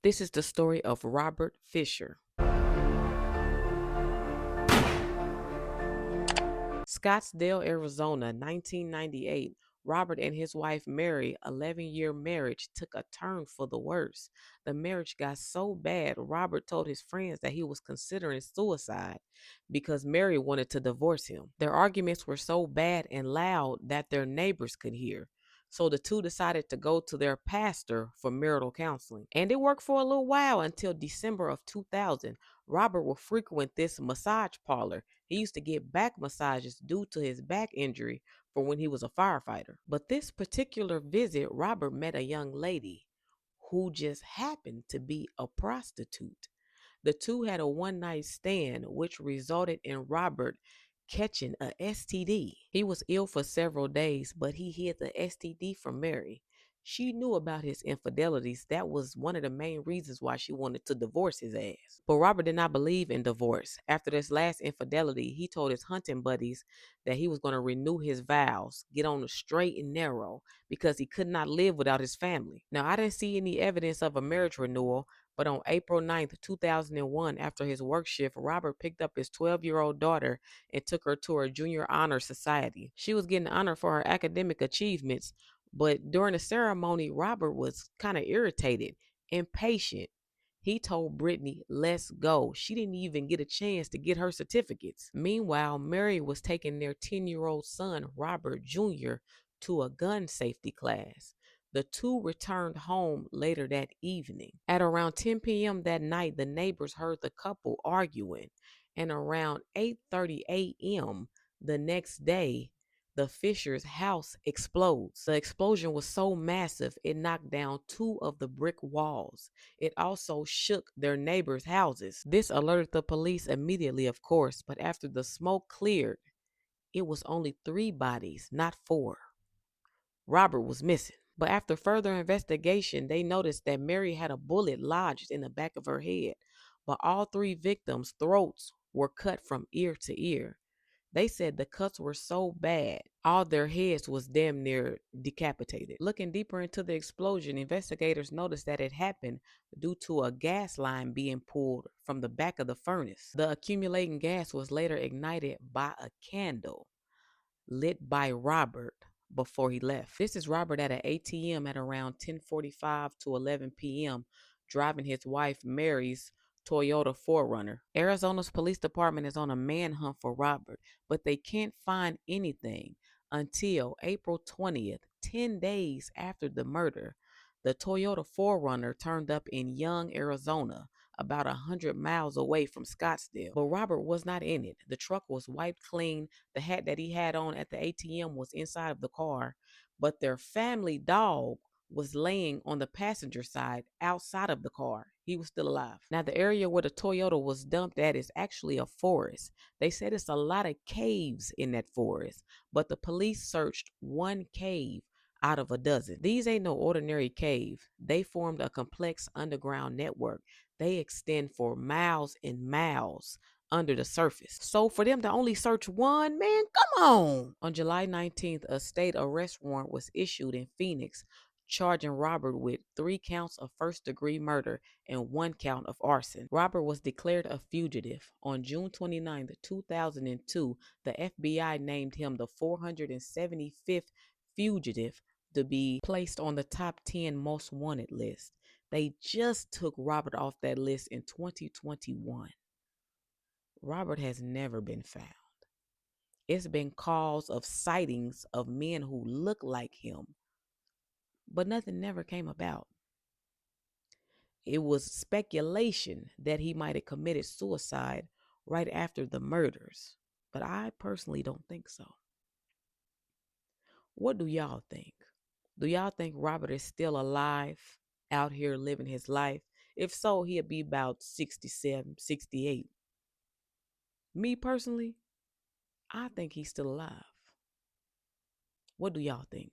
This is the story of Robert Fisher. Scottsdale, Arizona, 1998. Robert and his wife Mary, 11-year marriage, took a turn for the worse. The marriage got so bad, Robert told his friends that he was considering suicide because Mary wanted to divorce him. Their arguments were so bad and loud that their neighbors could hear. So the two decided to go to their pastor for marital counseling. And it worked for a little while until December of 2000. Robert would frequent this massage parlor. He used to get back massages due to his back injury for when he was a firefighter. But this particular visit, Robert met a young lady who just happened to be a prostitute. The two had a one night stand, which resulted in Robert catching a STD. He was ill for several days, but he hid the STD from Mary. She knew about his infidelities. That was one of the main reasons why she wanted to divorce his ass. But Robert did not believe in divorce. After this last infidelity, he told his hunting buddies that he was going to renew his vows, get on the straight and narrow, because he could not live without his family. Now, I didn't see any evidence of a marriage renewal, but on April 9th, 2001, after his work shift, Robert picked up his 12-year-old daughter and took her to her junior honor society. She was getting honored for her academic achievements, but during the ceremony, Robert was kind of irritated, impatient. He told Brittany, "Let's go." She didn't even get a chance to get her certificates. Meanwhile, Mary was taking their 10-year-old son, Robert Jr., to a gun safety class. The two returned home later that evening. At around 10 p.m. that night, the neighbors heard the couple arguing, and around 8:30 a.m. the next day, the Fisher's house explodes. The explosion was so massive, it knocked down two of the brick walls. It also shook their neighbors' houses. This alerted the police immediately, of course, but after the smoke cleared, it was only 3 bodies, not 4. Robert was missing. But after further investigation, they noticed that Mary had a bullet lodged in the back of her head, but all 3 victims' throats were cut from ear to ear. They said the cuts were so bad, all their heads was damn near decapitated. Looking deeper into the explosion, investigators noticed that it happened due to a gas line being pulled from the back of the furnace. The accumulating gas was later ignited by a candle lit by Robert before he left. This is Robert at an ATM at around 10:45 to 11 p.m. driving his wife Mary's Toyota 4Runner. Arizona's police department is on a manhunt for Robert, but they can't find anything until April 20th, 10 days after the murder. The Toyota 4Runner turned up in Young, Arizona, about 100 miles away from Scottsdale. But Robert was not in it. The truck was wiped clean. The hat that he had on at the ATM was inside of the car, but their family dog was laying on the passenger side outside of the car. He was still alive. Now, the area where the Toyota was dumped at is actually a forest. They said it's a lot of caves in that forest, but the police searched one cave out of a dozen. These ain't no ordinary cave. They formed a complex underground network. They extend for miles and miles under the surface. So for them to only search one, man, come on. On July 19th, a state arrest warrant was issued in Phoenix, charging Robert with 3 counts of first-degree murder and 1 count of arson. Robert was declared a fugitive. On June 29th, 2002, the FBI named him the 475th fugitive to be placed on the top 10 most wanted list. They just took Robert off that list in 2021. Robert has never been found. It's been calls of sightings of men who look like him, but nothing never came about. It was speculation that he might have committed suicide right after the murders, but I personally don't think so. What do y'all think? Do y'all think Robert is still alive, out here living his life? If so, he'll be about 67, 68. Me personally, I think he's still alive. What do y'all think?